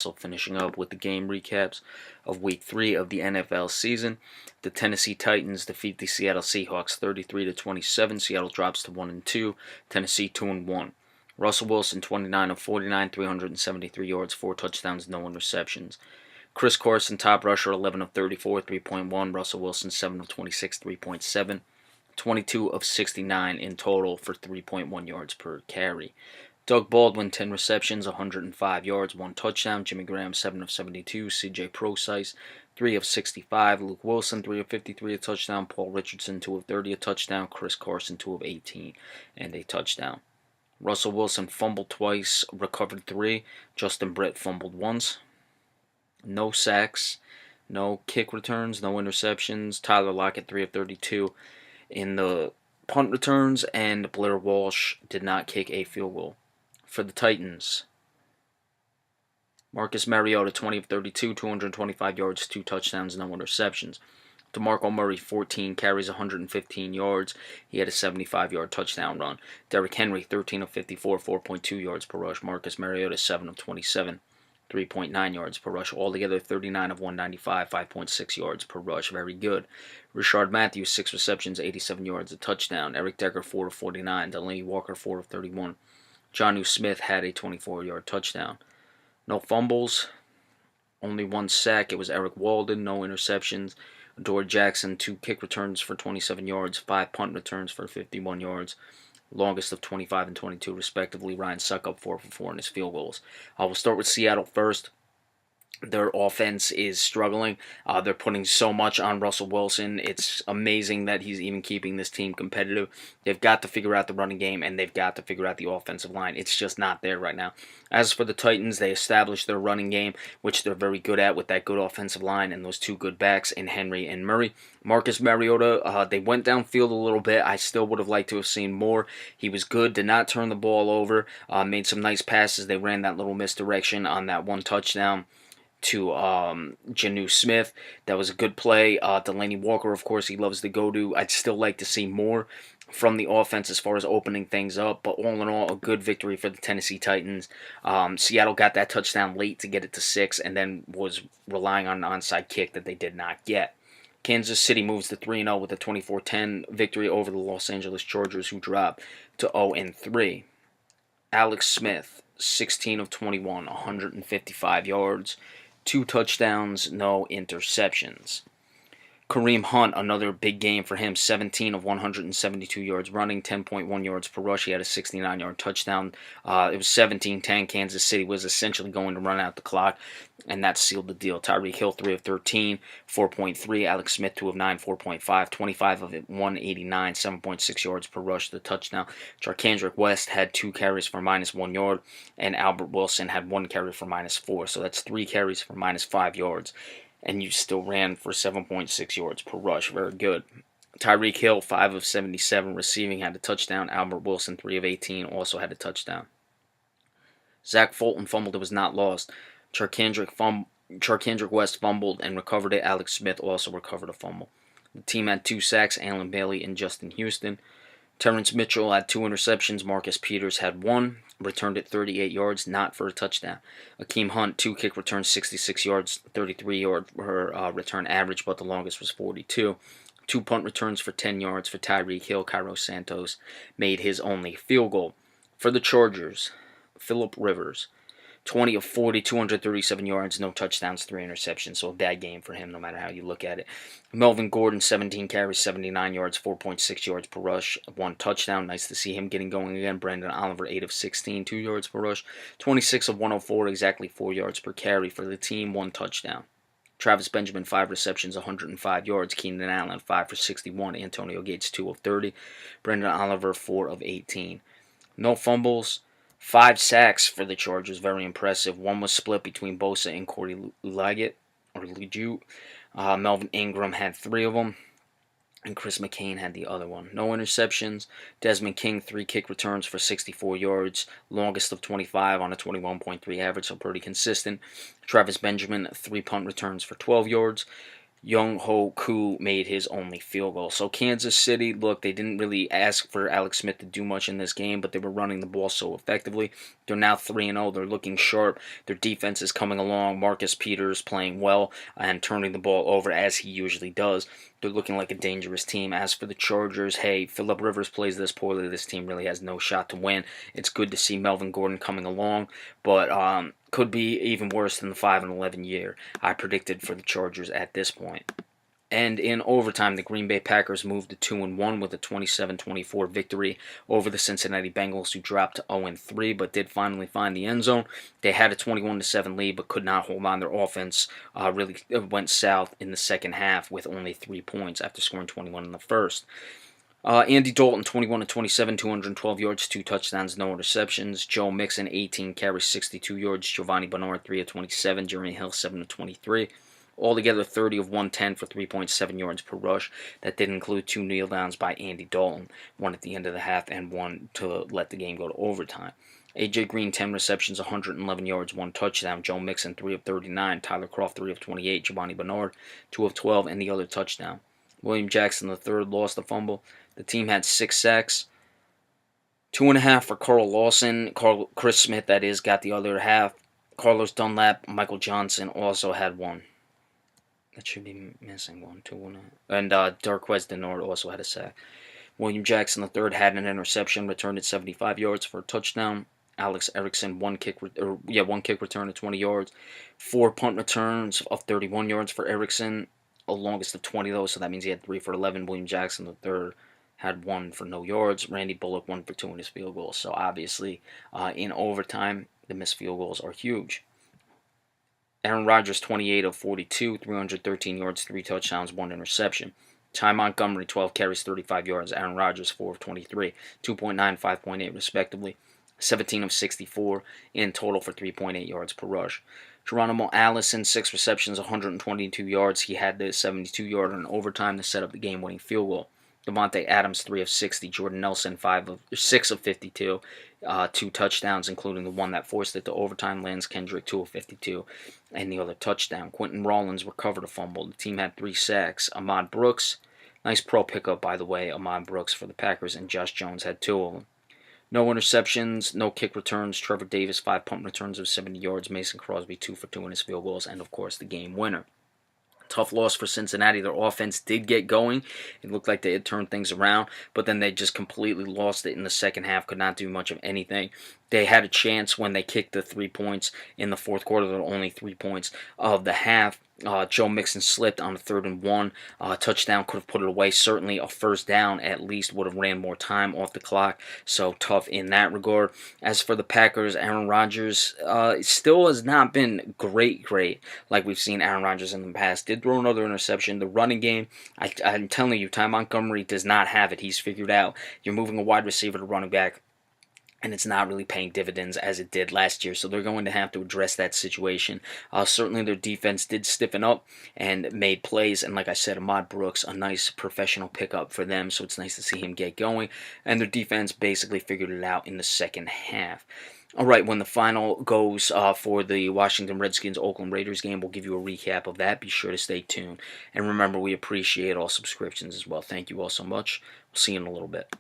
So finishing up with the game recaps of Week 3 of the NFL season. The Tennessee Titans defeat the Seattle Seahawks 33-27. Seattle drops to 1-2. Tennessee 2-1. Russell Wilson 29 of 49, 373 yards, 4 touchdowns, no interceptions. Chris Carson, top rusher, 11 of 34, 3.1. Russell Wilson 7 of 26, 3.7. 22 of 69 in total for 3.1 yards per carry. Doug Baldwin, 10 receptions, 105 yards, 1 touchdown. Jimmy Graham, 7 of 72. CJ Prosise, 3 of 65. Luke Wilson, 3 of 53, a touchdown. Paul Richardson, 2 of 30, a touchdown. Chris Carson, 2 of 18, and a touchdown. Russell Wilson fumbled twice, recovered 3. Justin Britt fumbled once. No sacks, no kick returns, no interceptions. Tyler Lockett, 3 of 32 in the punt returns, and Blair Walsh did not kick a field goal. For the Titans, Marcus Mariota, 20 of 32, 225 yards, 2 touchdowns, no interceptions. DeMarco Murray, 14 carries, 115 yards. He had a 75-yard touchdown run. Derrick Henry, 13 of 54, 4.2 yards per rush. Marcus Mariota, 7 of 27, 3.9 yards per rush. Altogether, 39 of 195, 5.6 yards per rush. Very good. Rishard Matthews, 6 receptions, 87 yards, a touchdown. Eric Decker, 4 of 49. Delaney Walker, 4 of 31. Jonnu Smith had a 24-yard touchdown. No fumbles, only 1 sack. It was Eric Walden, no interceptions. Adore Jackson, 2 kick returns for 27 yards, 5 punt returns for 51 yards, longest of 25 and 22 respectively. Ryan Suckup, 4 for 4 in his field goals. We'll start with Seattle first. Their offense is struggling. They're putting so much on Russell Wilson. It's amazing that he's even keeping this team competitive. They've got to figure out the running game, and they've got to figure out the offensive line. It's just not there right now. As for the Titans, they established their running game, which they're very good at with that good offensive line and those 2 good backs in Henry and Murray. Marcus Mariota, they went downfield a little bit. I still would have liked to have seen more. He was good, did not turn the ball over, made some nice passes. They ran that little misdirection on that 1 touchdown to Jonnu Smith. That was a good play. Delaney Walker, of course, he loves to go to. I'd still like to see more from the offense as far as opening things up, but all in all, a good victory for the Tennessee Titans. Seattle got that touchdown late to get it to 6, and then was relying on an onside kick that they did not get. Kansas City moves to 3-0 with a 24-10 victory over the Los Angeles Chargers, who dropped to 0-3. Alex Smith, 16 of 21, 155 yards, 2 touchdowns, no interceptions. Kareem Hunt, another big game for him, 17 of 172 yards running, 10.1 yards per rush. He had a 69-yard touchdown. It was 17-10. Kansas City was essentially going to run out the clock, and that sealed the deal. Tyreek Hill, 3 of 13, 4.3. Alex Smith, 2 of 9, 4.5. 25 of it, 189, 7.6 yards per rush, the touchdown. Jarkandrick West had 2 carries for -1 yard, and Albert Wilson had 1 carry for -4. So that's 3 carries for -5 yards. And you still ran for 7.6 yards per rush. Very good. Tyreek Hill, 5 of 77 receiving, had a touchdown. Albert Wilson, 3 of 18, also had a touchdown. Zach Fulton fumbled. It was not lost. Charkandrick West fumbled and recovered it. Alex Smith also recovered a fumble. The team had 2 sacks, Alan Bailey and Justin Houston. Terrence Mitchell had 2 interceptions. Marcus Peters had 1. Returned it 38 yards, not for a touchdown. Akeem Hunt, 2 kick returns, 66 yards, 33-yard return average, but the longest was 42. 2 punt returns for 10 yards for Tyreek Hill. Cairo Santos made his only field goal. For the Chargers, Phillip Rivers, 20 of 40, 237 yards, no touchdowns, 3 interceptions. So a bad game for him no matter how you look at it. Melvin Gordon, 17 carries, 79 yards, 4.6 yards per rush, 1 touchdown. Nice to see him getting going again. Brandon Oliver, 8 of 16, 2 yards per rush. 26 of 104, exactly 4 yards per carry for the team, 1 touchdown. Travis Benjamin, 5 receptions, 105 yards. Keenan Allen, 5 for 61. Antonio Gates, 2 of 30. Brandon Oliver, 4 of 18. No fumbles. 5 sacks for the Chargers, very impressive. 1 was split between Bosa and Corey Liggett. Melvin Ingram had 3 of them, and Chris McCain had the other one. No interceptions. Desmond King, 3 kick returns for 64 yards, longest of 25 on a 21.3 average, so pretty consistent. Travis Benjamin, 3 punt returns for 12 yards. Young Ho Koo made his only field goal. So Kansas City, look, they didn't really ask for Alex Smith to do much in this game, but they were running the ball so effectively. They're now 3-0. They're looking sharp. Their defense is coming along. Marcus Peters playing well and turning the ball over as he usually does. They're looking like a dangerous team. As for the Chargers, hey, Phillip Rivers plays this poorly. This team really has no shot to win. It's good to see Melvin Gordon coming along, but could be even worse than the 5-11 year I predicted for the Chargers at this point. And in overtime, the Green Bay Packers moved to 2-1 with a 27-24 victory over the Cincinnati Bengals, who dropped to 0-3 but did finally find the end zone. They had a 21-7 lead but could not hold on. Their offense really went south in the second half with only 3 points after scoring 21 in the first. Andy Dalton, 21-27, 212 yards, 2 touchdowns, no interceptions. Joe Mixon, 18 carries, 62 yards. Giovanni Bernard, 3-27. Jeremy Hill, 7-23. Altogether, 30 of 110 for 3.7 yards per rush. That did include 2 kneel downs by Andy Dalton, one at the end of the half and one to let the game go to overtime. A.J. Green, 10 receptions, 111 yards, 1 touchdown. Joe Mixon, 3 of 39. Tyler Kroft, 3 of 28. Giovanni Bernard, 2 of 12, and the other touchdown. William Jackson III lost the fumble. The team had 6 sacks. 2.5 for Carl Lawson. Chris Smith, that is, got the other half. Carlos Dunlap, Michael Johnson also had 1. That should be missing 1, 2, 1. And Darquez Denard also had a sack. William Jackson III had an interception, returned at 75 yards for a touchdown. Alex Erickson, one kick return of 20 yards. 4 punt returns of 31 yards for Erickson. A longest of 20, though, so that means he had 3 for 11. William Jackson III had 1 for no yards. Randy Bullock, 1 for 2 in his field goals. So obviously, in overtime, the missed field goals are huge. Aaron Rodgers, 28 of 42, 313 yards, 3 touchdowns, 1 interception. Ty Montgomery, 12 carries, 35 yards. Aaron Rodgers, 4 of 23, 2.9, 5.8 respectively. 17 of 64 in total for 3.8 yards per rush. Geronimo Allison, 6 receptions, 122 yards. He had the 72-yarder in overtime to set up the game-winning field goal. Devontae Adams, 3 of 60. Jordan Nelson, 6 of 52. 2 touchdowns, including the one that forced it to overtime. Lance Kendrick, 2 of 52. And the other touchdown. Quentin Rollins recovered a fumble. The team had 3 sacks. Ahmad Brooks, nice pro pickup, by the way, Ahmad Brooks for the Packers, and Josh Jones had 2 of them. No interceptions, no kick returns. Trevor Davis, 5 punt returns of 70 yards. Mason Crosby, 2 for 2 in his field goals. And, of course, the game winner. Tough loss for Cincinnati. Their offense did get going. It looked like they had turned things around, but then they just completely lost it in the second half, could not do much of anything. They had a chance when they kicked the 3 points in the fourth quarter. There were only 3 points of the half. Joe Mixon slipped on a 3rd and 1. Touchdown could have put it away. Certainly a first down at least would have ran more time off the clock. So tough in that regard. As for the Packers, Aaron Rodgers still has not been great like we've seen Aaron Rodgers in the past. Did throw another interception. The running game, I'm telling you, Ty Montgomery does not have it. He's figured out you're moving a wide receiver to running back, and it's not really paying dividends as it did last year. So they're going to have to address that situation. Certainly their defense did stiffen up and made plays. And like I said, Ahmad Brooks, a nice professional pickup for them. So it's nice to see him get going. And their defense basically figured it out in the second half. All right, when the final goes for the Washington Redskins-Oakland Raiders game, we'll give you a recap of that. Be sure to stay tuned. And remember, we appreciate all subscriptions as well. Thank you all so much. We'll see you in a little bit.